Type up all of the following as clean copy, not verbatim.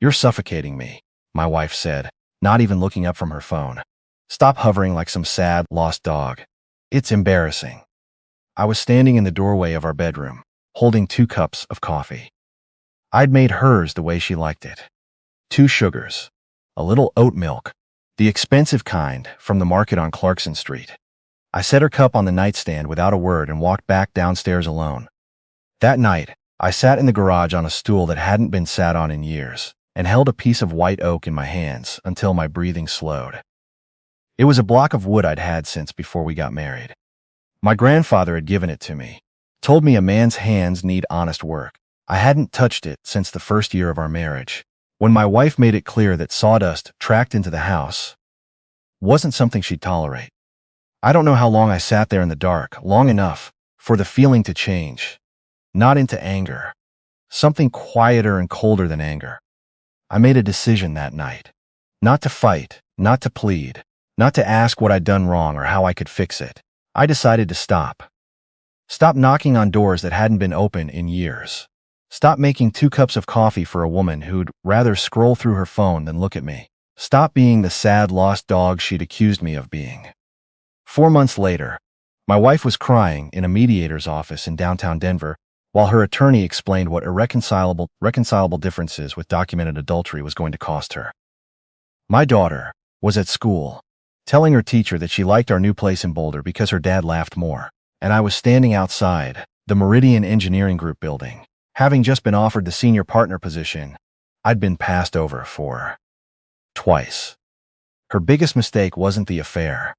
"You're suffocating me," my wife said, not even looking up from her phone. "Stop hovering like some sad, lost dog. It's embarrassing." I was standing in the doorway of our bedroom, holding 2 cups of coffee. I'd made hers the way she liked it. 2 sugars, a little oat milk, the expensive kind from the market on Clarkson Street. I set her cup on the nightstand without a word and walked back downstairs alone. That night, I sat in the garage on a stool that hadn't been sat on in years and held a piece of white oak in my hands until my breathing slowed. It was a block of wood I'd had since before we got married. My grandfather had given it to me, told me a man's hands need honest work. I hadn't touched it since the first year of our marriage, when my wife made it clear that sawdust tracked into the house wasn't something she'd tolerate. I don't know how long I sat there in the dark, long enough for the feeling to change, not into anger, something quieter and colder than anger. I made a decision that night, not to fight, not to plead, not to ask what I'd done wrong or how I could fix it. I decided to stop. Stop knocking on doors that hadn't been open in years. Stop making 2 cups of coffee for a woman who'd rather scroll through her phone than look at me. Stop being the sad, lost dog she'd accused me of being. 4 months later, my wife was crying in a mediator's office in downtown Denver while her attorney explained what irreconcilable differences with documented adultery was going to cost her. My daughter was at school, telling her teacher that she liked our new place in Boulder because her dad laughed more, and I was standing outside the Meridian Engineering Group building, having just been offered the senior partner position I'd been passed over for twice. Her biggest mistake wasn't the affair.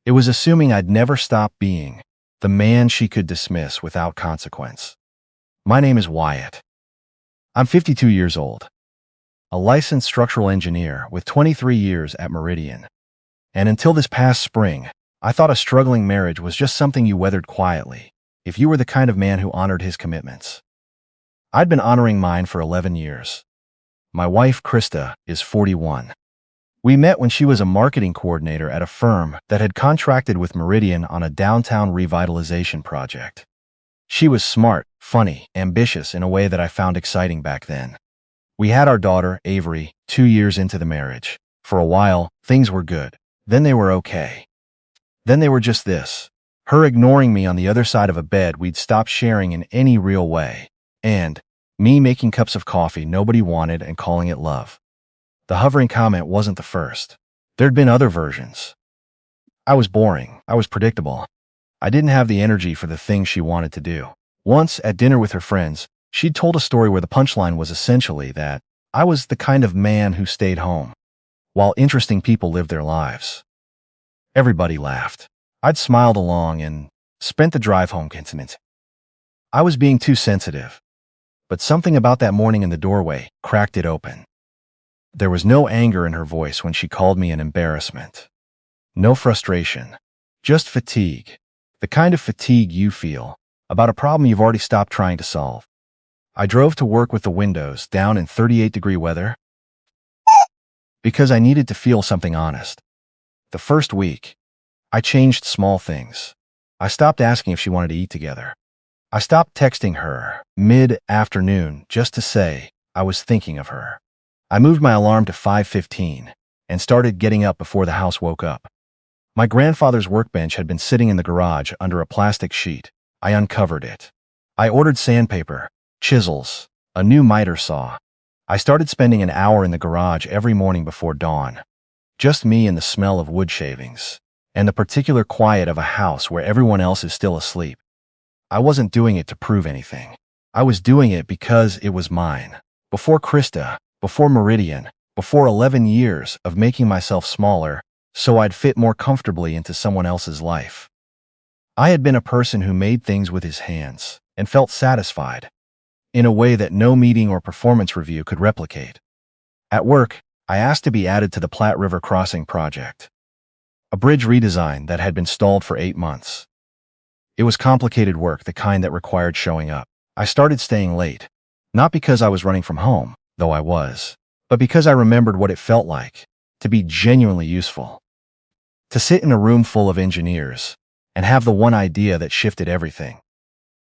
It was assuming I'd never stop being the man she could dismiss without consequence. My name is Wyatt. I'm 52 years old, a licensed structural engineer with 23 years at Meridian. And until this past spring, I thought a struggling marriage was just something you weathered quietly, if you were the kind of man who honored his commitments. I'd been honoring mine for 11 years. My wife, Krista, is 41. We met when she was a marketing coordinator at a firm that had contracted with Meridian on a downtown revitalization project. She was smart, funny, ambitious in a way that I found exciting back then. We had our daughter, Avery, 2 years into the marriage. For a while, things were good. Then they were okay. Then they were just this: her ignoring me on the other side of a bed we'd stopped sharing in any real way, and me making cups of coffee nobody wanted and calling it love. The hovering comment wasn't the first. There'd been other versions. I was boring. I was predictable. I didn't have the energy for the things she wanted to do. Once, at dinner with her friends, she'd told a story where the punchline was essentially that I was the kind of man who stayed home, while interesting people lived their lives. Everybody laughed. I'd smiled along and spent the drive home content. I was being too sensitive, but something about that morning in the doorway cracked it open. There was no anger in her voice when she called me an embarrassment. No frustration, just fatigue. The kind of fatigue you feel about a problem you've already stopped trying to solve. I drove to work with the windows down in 38-degree weather because I needed to feel something honest. The first week, I changed small things. I stopped asking if she wanted to eat together. I stopped texting her mid-afternoon just to say I was thinking of her. I moved my alarm to 5:15 and started getting up before the house woke up. My grandfather's workbench had been sitting in the garage under a plastic sheet. I uncovered it. I ordered sandpaper, chisels, a new miter saw. I started spending an hour in the garage every morning before dawn. Just me and the smell of wood shavings, and the particular quiet of a house where everyone else is still asleep. I wasn't doing it to prove anything. I was doing it because it was mine. Before Krista, before Meridian, before 11 years of making myself smaller so I'd fit more comfortably into someone else's life. I had been a person who made things with his hands and felt satisfied in a way that no meeting or performance review could replicate. At work, I asked to be added to the Platte River Crossing project, a bridge redesign that had been stalled for 8 months. It was complicated work, the kind that required showing up. I started staying late, not because I was running from home, though I was, but because I remembered what it felt like to be genuinely useful. To sit in a room full of engineers and have the one idea that shifted everything.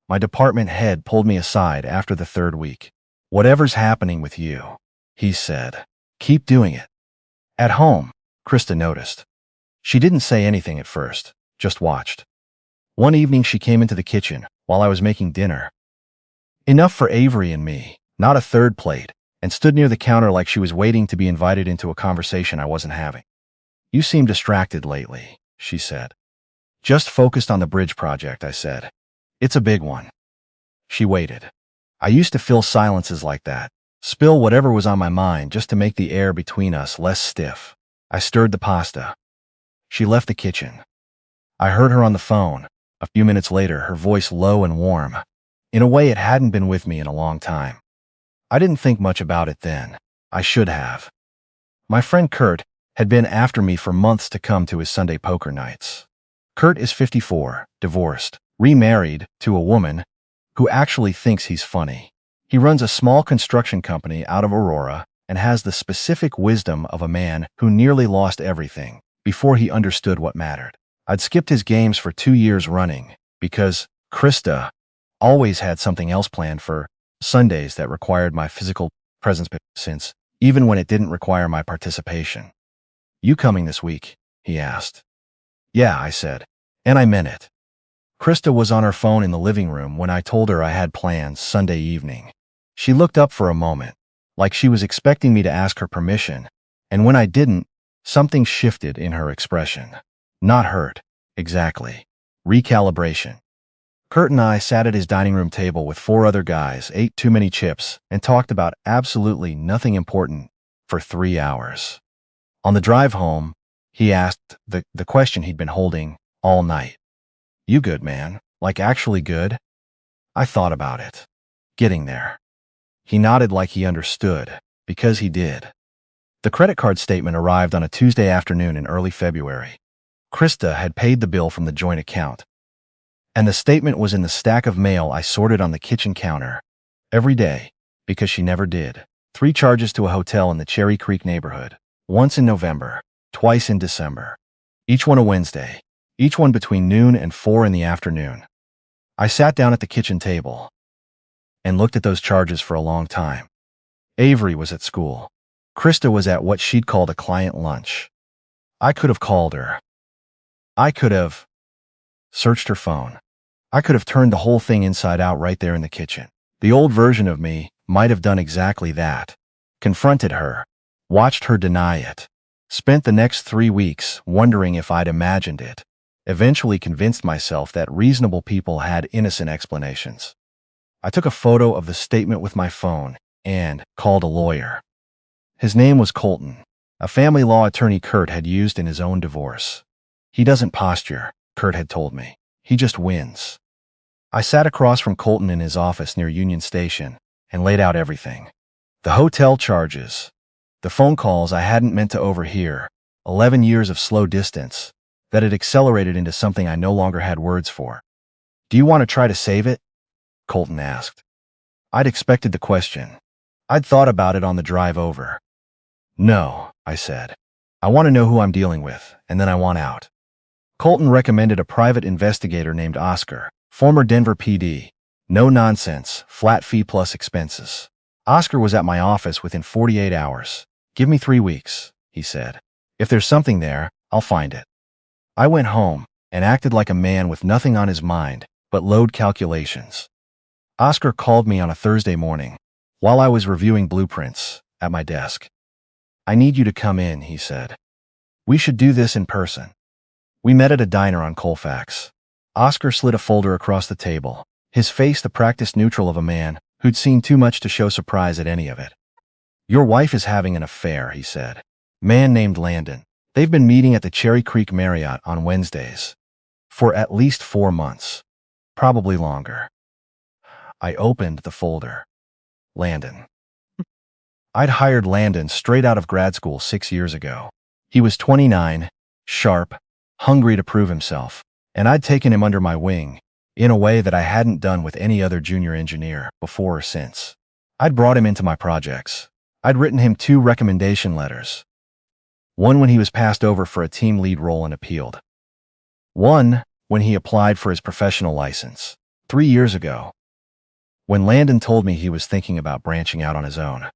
My department head pulled me aside after the 3rd week. "Whatever's happening with you, he said. Keep doing it. At home, Krista noticed. She didn't say anything at first, just watched. One evening she came into the kitchen while I was making dinner. Enough for Avery and me, not a third plate, and stood near the counter like she was waiting to be invited into a conversation I wasn't having. You seem distracted lately, she said. Just focused on the bridge project, I said. It's a big one. She waited. I used to fill silences like that, spill whatever was on my mind just to make the air between us less stiff. I stirred the pasta. She left the kitchen. I heard her on the phone. A few minutes later, her voice low and warm, in a way it hadn't been with me in a long time. I didn't think much about it then. I should have. My friend Kurt had been after me for months to come to his Sunday poker nights. Kurt is 54, divorced, remarried to a woman who actually thinks he's funny. He runs a small construction company out of Aurora and has the specific wisdom of a man who nearly lost everything before he understood what mattered. I'd skipped his games for 2 years running because Krista always had something else planned for Sundays that required my physical presence since, even when it didn't require my participation. You coming this week? He asked. Yeah, I said, and I meant it. Krista was on her phone in the living room when I told her I had plans Sunday evening. She looked up for a moment, like she was expecting me to ask her permission, and when I didn't, something shifted in her expression. Not hurt, exactly. Recalibration. Kurt and I sat at his dining room table with 4 other guys, ate too many chips, and talked about absolutely nothing important for 3 hours. On the drive home, he asked the question he'd been holding all night. You good, man? Like actually good? I thought about it. Getting there. He nodded like he understood, because he did. The credit card statement arrived on a Tuesday afternoon in early February. Krista had paid the bill from the joint account, and the statement was in the stack of mail I sorted on the kitchen counter every day, because she never did. 3 charges to a hotel in the Cherry Creek neighborhood, once in November, twice in December, each one a Wednesday, each one between noon and 4 in the afternoon. I sat down at the kitchen table and looked at those charges for a long time. Avery was at school. Krista was at what she'd called a client lunch. I could have called her. I could have searched her phone. I could have turned the whole thing inside out right there in the kitchen. The old version of me might have done exactly that. Confronted her, watched her deny it, spent the next 3 weeks wondering if I'd imagined it, eventually convinced myself that reasonable people had innocent explanations. I took a photo of the statement with my phone and called a lawyer. His name was Colton, a family law attorney Kurt had used in his own divorce. He doesn't posture, Kurt had told me. He just wins. I sat across from Colton in his office near Union Station and laid out everything. The hotel charges, the phone calls I hadn't meant to overhear, 11 years of slow distance that had accelerated into something I no longer had words for. Do you want to try to save it? Colton asked. I'd expected the question. I'd thought about it on the drive over. No, I said. I want to know who I'm dealing with, and then I want out. Colton recommended a private investigator named Oscar, former Denver PD. No nonsense, flat fee plus expenses. Oscar was at my office within 48 hours. Give me 3 weeks, he said. If there's something there, I'll find it. I went home and acted like a man with nothing on his mind but load calculations. Oscar called me on a Thursday morning while I was reviewing blueprints at my desk. I need you to come in, he said. We should do this in person. We met at a diner on Colfax. Oscar slid a folder across the table, his face the practiced neutral of a man who'd seen too much to show surprise at any of it. Your wife is having an affair, he said. Man named Landon. They've been meeting at the Cherry Creek Marriott on Wednesdays. For at least 4 months. Probably longer. I opened the folder. Landon. I'd hired Landon straight out of grad school 6 years ago. He was 29, sharp, hungry to prove himself, and I'd taken him under my wing in a way that I hadn't done with any other junior engineer before or since. I'd brought him into my projects. I'd written him 2 recommendation letters. One when he was passed over for a team lead role and appealed. One when he applied for his professional license 3 years ago. When Landon told me he was thinking about branching out on his own.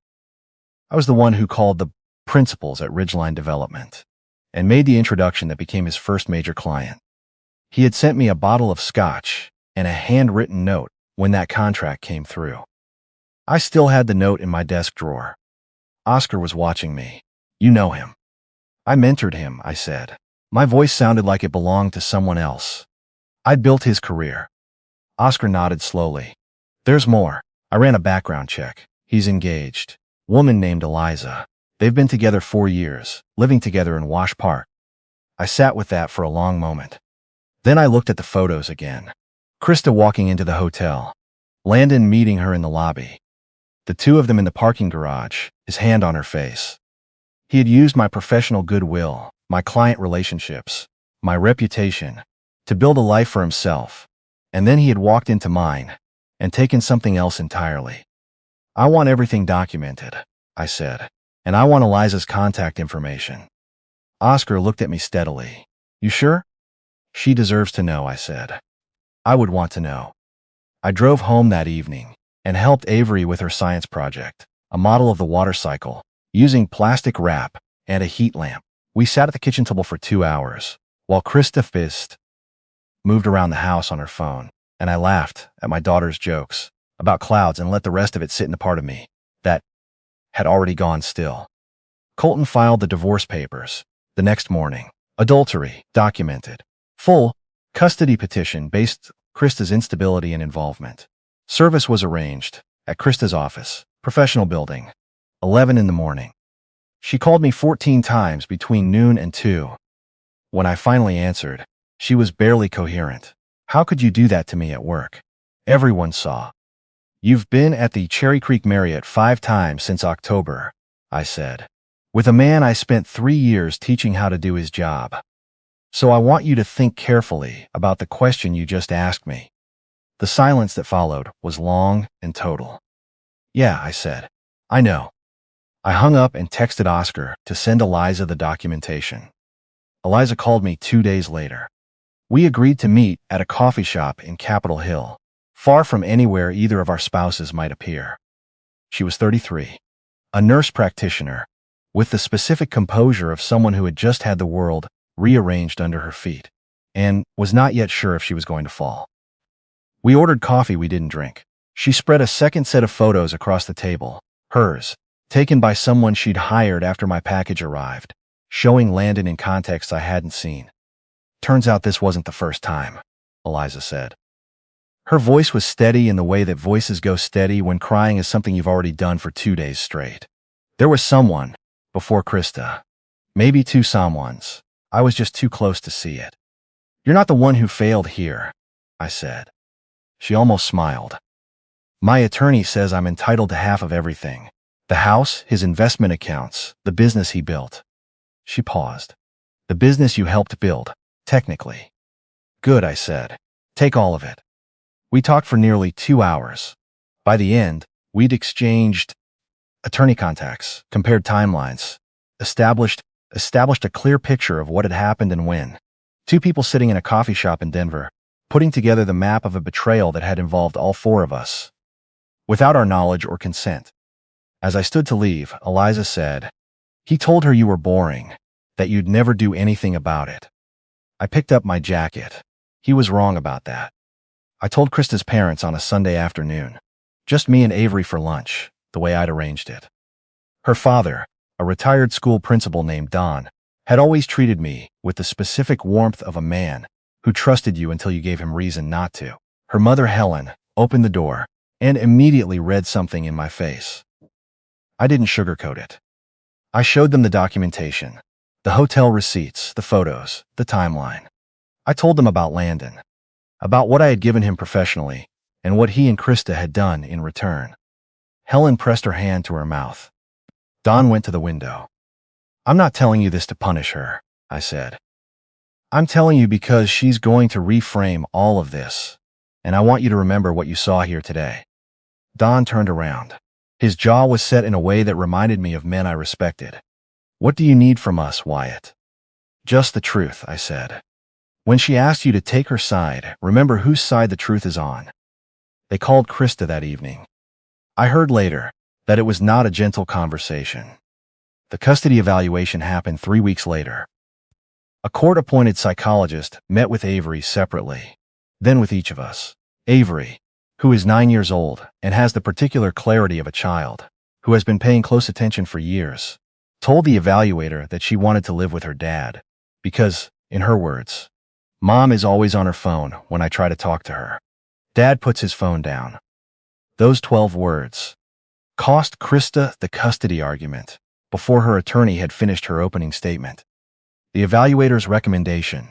I was the one who called the principals at Ridgeline Development and made the introduction that became his first major client. He had sent me a bottle of scotch and a handwritten note when that contract came through. I still had the note in my desk drawer. Oscar was watching me. You know him. I mentored him, I said. My voice sounded like it belonged to someone else. I'd built his career. Oscar nodded slowly. There's more. I ran a background check. He's engaged. Woman named Eliza. They've been together 4 years, living together in Wash Park. I sat with that for a long moment. Then I looked at the photos again. Krista walking into the hotel. Landon meeting her in the lobby. The two of them in the parking garage, his hand on her face. He had used my professional goodwill, my client relationships, my reputation, to build a life for himself. And then he had walked into mine and taken something else entirely. I want everything documented, I said, and I want Eliza's contact information. Oscar looked at me steadily. You sure? She deserves to know, I said. I would want to know. I drove home that evening and helped Avery with her science project, a model of the water cycle, using plastic wrap and a heat lamp. We sat at the kitchen table for 2 hours, while Krista moved around the house on her phone, and I laughed at my daughter's jokes about clouds and let the rest of it sit in the part of me that had already gone still. Colton filed the divorce papers the next morning. Adultery, documented. Full custody petition based Krista's instability and involvement. Service was arranged at Krista's office, professional building, 11 in the morning. She called me 14 times between noon and 2. When I finally answered, she was barely coherent. How could you do that to me at work? Everyone saw. You've been at the Cherry Creek Marriott 5 times since October, I said, with a man I spent 3 years teaching how to do his job. So I want you to think carefully about the question you just asked me. The silence that followed was long and total. Yeah, I said. I know. I hung up and texted Oscar to send Eliza the documentation. Eliza called me 2 days later. We agreed to meet at a coffee shop in Capitol Hill, far from anywhere either of our spouses might appear. She was 33, a nurse practitioner, with the specific composure of someone who had just had the world rearranged under her feet, and was not yet sure if she was going to fall. We ordered coffee we didn't drink. She spread a second set of photos across the table, hers, taken by someone she'd hired after my package arrived, showing Landon in contexts I hadn't seen. Turns out this wasn't the first time, Eliza said. Her voice was steady in the way that voices go steady when crying is something you've already done for 2 days straight. There was someone, before Krista. Maybe 2 someones. I was just too close to see it. You're not the one who failed here, I said. She almost smiled. My attorney says I'm entitled to half of everything. The house, his investment accounts, the business he built. She paused. The business you helped build, technically. Good, I said. Take all of it. We talked for nearly 2 hours. By the end, we'd exchanged attorney contacts, compared timelines, established a clear picture of what had happened and when. 2 people sitting in a coffee shop in Denver, putting together the map of a betrayal that had involved all 4 of us, without our knowledge or consent. As I stood to leave, Eliza said, "He told her you were boring, that you'd never do anything about it." I picked up my jacket. He was wrong about that. I told Krista's parents on a Sunday afternoon. Just me and Avery for lunch, the way I'd arranged it. Her father, a retired school principal named Don, had always treated me with the specific warmth of a man who trusted you until you gave him reason not to. Her mother, Helen, opened the door and immediately read something in my face. I didn't sugarcoat it. I showed them the documentation, the hotel receipts, the photos, the timeline. I told them about Landon, about what I had given him professionally, and what he and Krista had done in return. Helen pressed her hand to her mouth. Don went to the window. "I'm not telling you this to punish her," I said. "I'm telling you because she's going to reframe all of this, and I want you to remember what you saw here today." Don turned around. His jaw was set in a way that reminded me of men I respected. "What do you need from us, Wyatt?" "Just the truth," I said. "When she asked you to take her side, remember whose side the truth is on." They called Krista that evening. I heard later that it was not a gentle conversation. The custody evaluation happened 3 weeks later. A court-appointed psychologist met with Avery separately, then with each of us. Avery, who is 9 years old and has the particular clarity of a child, who has been paying close attention for years, told the evaluator that she wanted to live with her dad because, in her words, Mom is always on her phone when I try to talk to her. Dad puts his phone down. Those 12 words cost Krista the custody argument before her attorney had finished her opening statement. The evaluator's recommendation: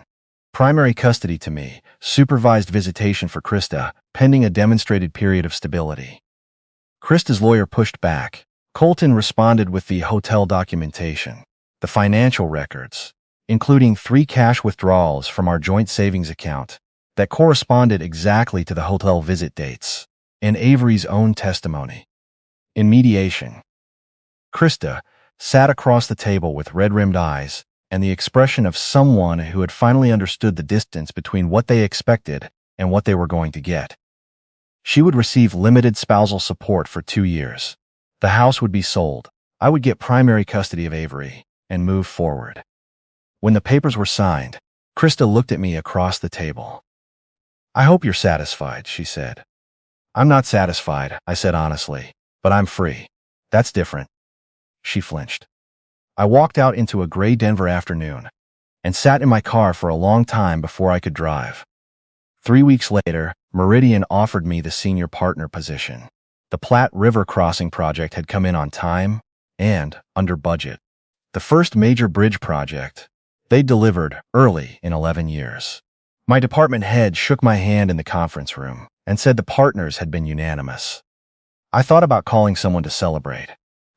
primary custody to me, supervised visitation for Krista, pending a demonstrated period of stability. Krista's lawyer pushed back. Colton responded with the hotel documentation, the financial records, including 3 cash withdrawals from our joint savings account that corresponded exactly to the hotel visit dates, and Avery's own testimony. In mediation, Krista sat across the table with red-rimmed eyes and the expression of someone who had finally understood the distance between what they expected and what they were going to get. She would receive limited spousal support for 2 years. The house would be sold. I would get primary custody of Avery and move forward. When the papers were signed, Krista looked at me across the table. "I hope you're satisfied," she said. "I'm not satisfied," I said honestly, "but I'm free. That's different." She flinched. I walked out into a gray Denver afternoon and sat in my car for a long time before I could drive. 3 weeks later, Meridian offered me the senior partner position. The Platte River Crossing project had come in on time and under budget. The first major bridge project they delivered early in 11 years. My department head shook my hand in the conference room and said the partners had been unanimous. I thought about calling someone to celebrate.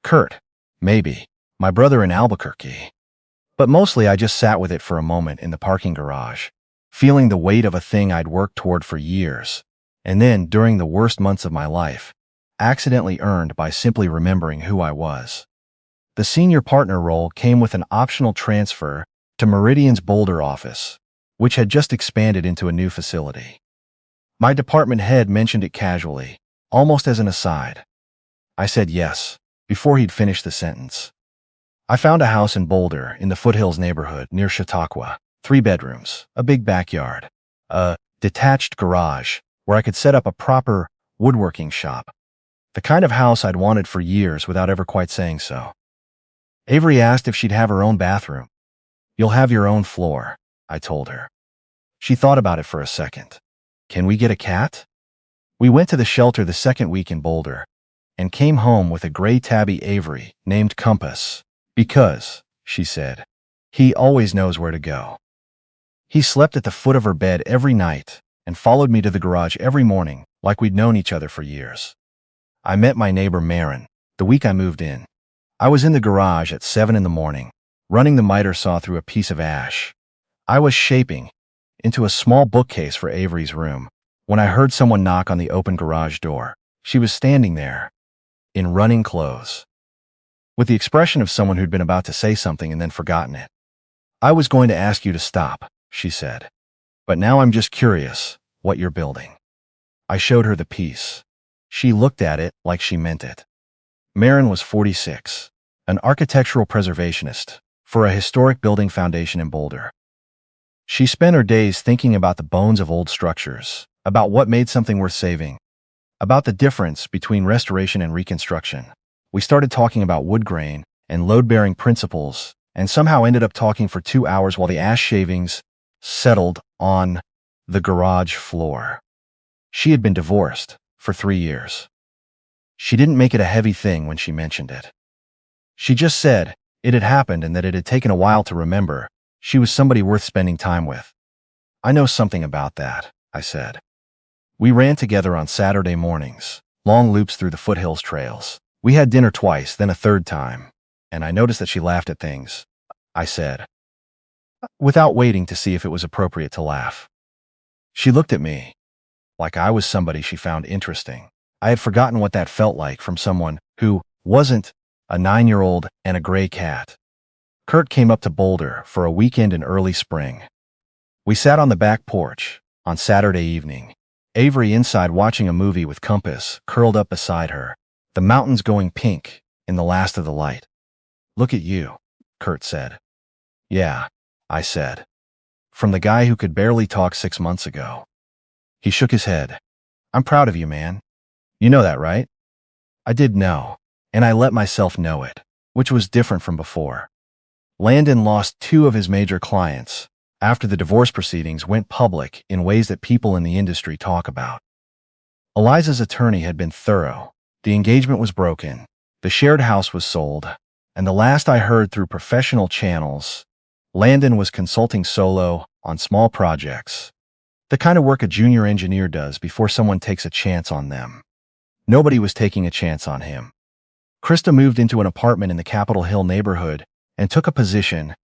Kurt, maybe, my brother in Albuquerque. But mostly I just sat with it for a moment in the parking garage, feeling the weight of a thing I'd worked toward for years, and then, during the worst months of my life, accidentally earned by simply remembering who I was. The senior partner role came with an optional transfer to Meridian's Boulder office, which had just expanded into a new facility. My department head mentioned it casually, almost as an aside. I said yes, before he'd finished the sentence. I found a house in Boulder, in the Foothills neighborhood near Chautauqua, 3 bedrooms, a big backyard, a detached garage where I could set up a proper woodworking shop. The kind of house I'd wanted for years without ever quite saying so. Avery asked if she'd have her own bathroom. "You'll have your own floor," I told her. She thought about it for a second. "Can we get a cat?" We went to the shelter the second week in Boulder and came home with a gray tabby Avery named Compass because, she said, he always knows where to go. He slept at the foot of her bed every night and followed me to the garage every morning like we'd known each other for years. I met my neighbor Marin the week I moved in. I was in the garage at 7 in the morning, running the miter saw through a piece of ash. I was shaping into a small bookcase for Avery's room when I heard someone knock on the open garage door. She was standing there, in running clothes, with the expression of someone who'd been about to say something and then forgotten it. "I was going to ask you to stop," she said, "but now I'm just curious what you're building." I showed her the piece. She looked at it like she meant it. Marin was 46, an architectural preservationist for a historic building foundation in Boulder. She spent her days thinking about the bones of old structures, about what made something worth saving, about the difference between restoration and reconstruction. We started talking about wood grain and load-bearing principles, and somehow ended up talking for 2 hours while the ash shavings settled on the garage floor. She had been divorced for 3 years. She didn't make it a heavy thing when she mentioned it. She just said it had happened and that it had taken a while to remember. She was somebody worth spending time with. "I know something about that," I said. We ran together on Saturday mornings, long loops through the foothills trails. We had dinner twice, then a third time, and I noticed that she laughed at things, I said, without waiting to see if it was appropriate to laugh. She looked at me like I was somebody she found interesting. I had forgotten what that felt like from someone who wasn't a 9-year-old and a gray cat. Kurt came up to Boulder for a weekend in early spring. We sat on the back porch on Saturday evening, Avery inside watching a movie with Compass curled up beside her, The mountains going pink in the last of the light. Look at you, Kurt said. Yeah, I said. From the guy who could barely talk 6 months ago. He shook his head. I'm proud of you, man. You know that, right? I did know, and I let myself know it, which was different from before. Landon lost 2 of his major clients after the divorce proceedings went public in ways that people in the industry talk about. Eliza's attorney had been thorough. The engagement was broken. The shared house was sold. And the last I heard through professional channels, Landon was consulting solo on small projects. The kind of work a junior engineer does before someone takes a chance on them. Nobody was taking a chance on him. Krista moved into an apartment in the Capitol Hill neighborhood and took a position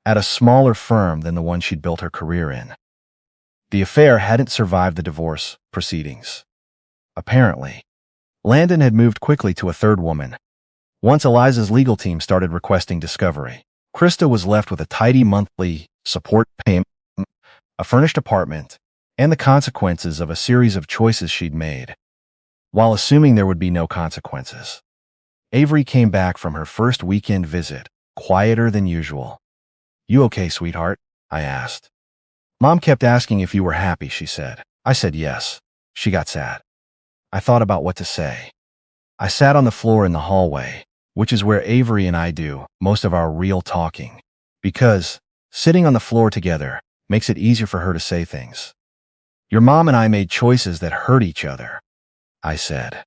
at a smaller firm than the one she'd built her career in. The affair hadn't survived the divorce proceedings. Apparently, Landon had moved quickly to a third woman. Once Eliza's legal team started requesting discovery, Krista was left with a tidy monthly support payment, a furnished apartment, and the consequences of a series of choices she'd made, while assuming there would be no consequences. Avery came back from her first weekend visit, quieter than usual. You okay, sweetheart? I asked. Mom kept asking if you were happy, she said. I said yes. She got sad. I thought about what to say. I sat on the floor in the hallway, which is where Avery and I do most of our real talking, because sitting on the floor together makes it easier for her to say things. Your mom and I made choices that hurt each other, I said.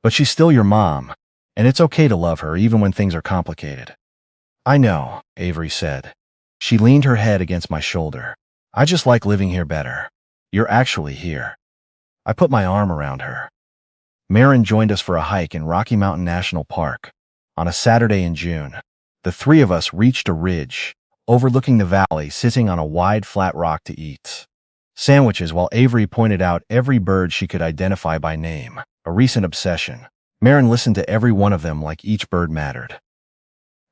But she's still your mom, and it's okay to love her even when things are complicated. I know, Avery said. She leaned her head against my shoulder. I just like living here better. You're actually here. I put my arm around her. Marin joined us for a hike in Rocky Mountain National Park on a Saturday in June. The 3 of us reached a ridge overlooking the valley, sitting on a wide flat rock to eat sandwiches while Avery pointed out every bird she could identify by name, a recent obsession. Marin listened to every one of them like each bird mattered.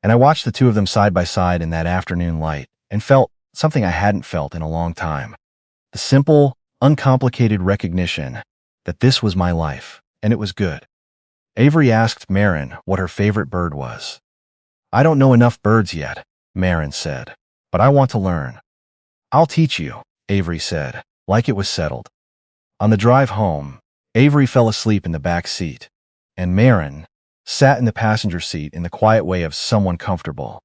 And I watched the 2 of them side by side in that afternoon light and felt something I hadn't felt in a long time. The simple, uncomplicated recognition that this was my life, and it was good. Avery asked Marin what her favorite bird was. I don't know enough birds yet, Marin said, but I want to learn. I'll teach you, Avery said, like it was settled. On the drive home, Avery fell asleep in the back seat, and Marin sat in the passenger seat in the quiet way of someone comfortable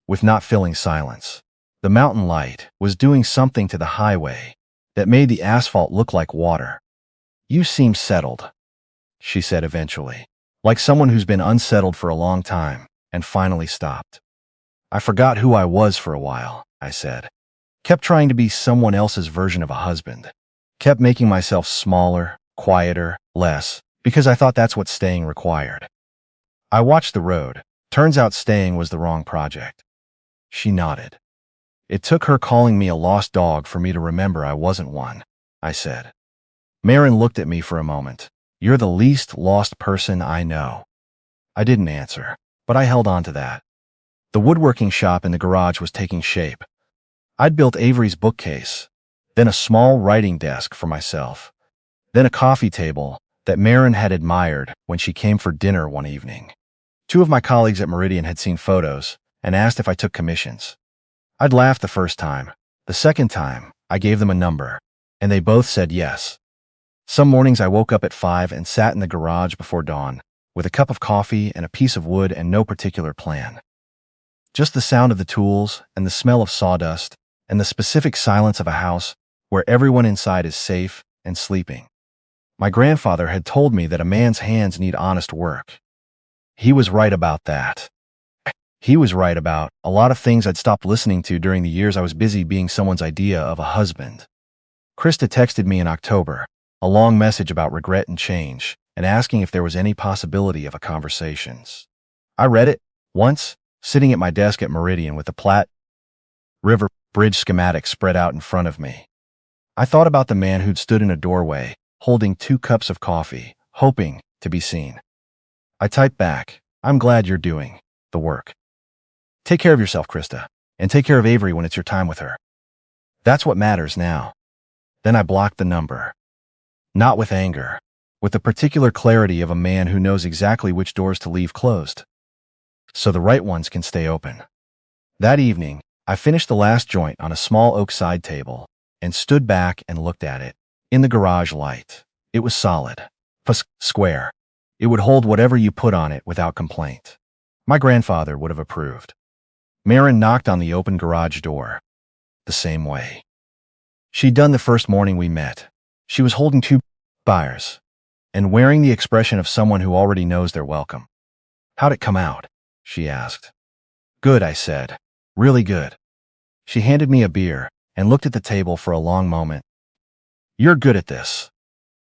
with not filling silence. The mountain light was doing something to the highway that made the asphalt look like water. You seem settled, she said eventually, like someone who's been unsettled for a long time and finally stopped. I forgot who I was for a while, I said. Kept trying to be someone else's version of a husband. Kept making myself smaller, quieter, less, because I thought that's what staying required. I watched the road. Turns out staying was the wrong project. She nodded. It took her calling me a lost dog for me to remember I wasn't one, I said. Marin looked at me for a moment. You're the least lost person I know. I didn't answer, but I held on to that. The woodworking shop in the garage was taking shape. I'd built Avery's bookcase, then a small writing desk for myself, then a coffee table that Marin had admired when she came for dinner one evening. 2 of my colleagues at Meridian had seen photos and asked if I took commissions. I'd laughed the first time. The second time, I gave them a number, and they both said yes. Some mornings I woke up at 5 and sat in the garage before dawn, with a cup of coffee and a piece of wood and no particular plan. Just the sound of the tools and the smell of sawdust and the specific silence of a house where everyone inside is safe and sleeping. My grandfather had told me that a man's hands need honest work. He was right about that. He was right about a lot of things I'd stopped listening to during the years I was busy being someone's idea of a husband. Krista texted me in October, a long message about regret and change, and asking if there was any possibility of a conversation. I read it once, sitting at my desk at Meridian with the Platte River Bridge schematic spread out in front of me. I thought about the man who'd stood in a doorway, holding 2 cups of coffee, hoping to be seen. I typed back, I'm glad you're doing the work. Take care of yourself, Krista, and take care of Avery when it's your time with her. That's what matters now. Then I blocked the number. Not with anger, with the particular clarity of a man who knows exactly which doors to leave closed, so the right ones can stay open. That evening, I finished the last joint on a small oak side table and stood back and looked at it. In the garage light, it was solid, square. It would hold whatever you put on it without complaint. My grandfather would have approved. Marin knocked on the open garage door. The same way she'd done the first morning we met. She was holding two buyers and wearing the expression of someone who already knows they're welcome. "How'd it come out?" she asked. "Good," I said. "Really good." She handed me a beer and looked at the table for a long moment. "You're good at this."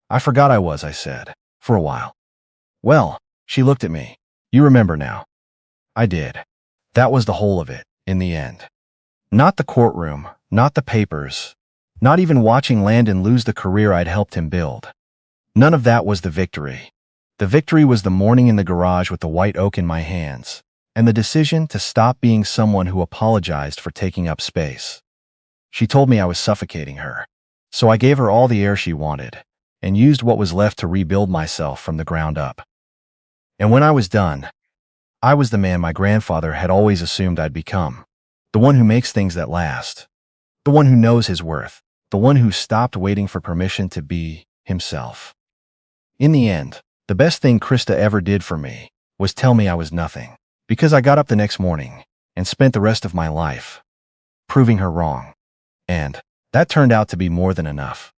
"I forgot I was," I said, "for a while." "Well," she looked at me. "You remember now." I did. That was the whole of it, in the end. Not the courtroom, not the papers, not even watching Landon lose the career I'd helped him build. None of that was the victory. The victory was the morning in the garage with the white oak in my hands, and the decision to stop being someone who apologized for taking up space. She told me I was suffocating her, so I gave her all the air she wanted and used what was left to rebuild myself from the ground up. And when I was done, I was the man my grandfather had always assumed I'd become. The one who makes things that last. The one who knows his worth. The one who stopped waiting for permission to be himself. In the end, the best thing Krista ever did for me was tell me I was nothing, because I got up the next morning and spent the rest of my life proving her wrong. And that turned out to be more than enough.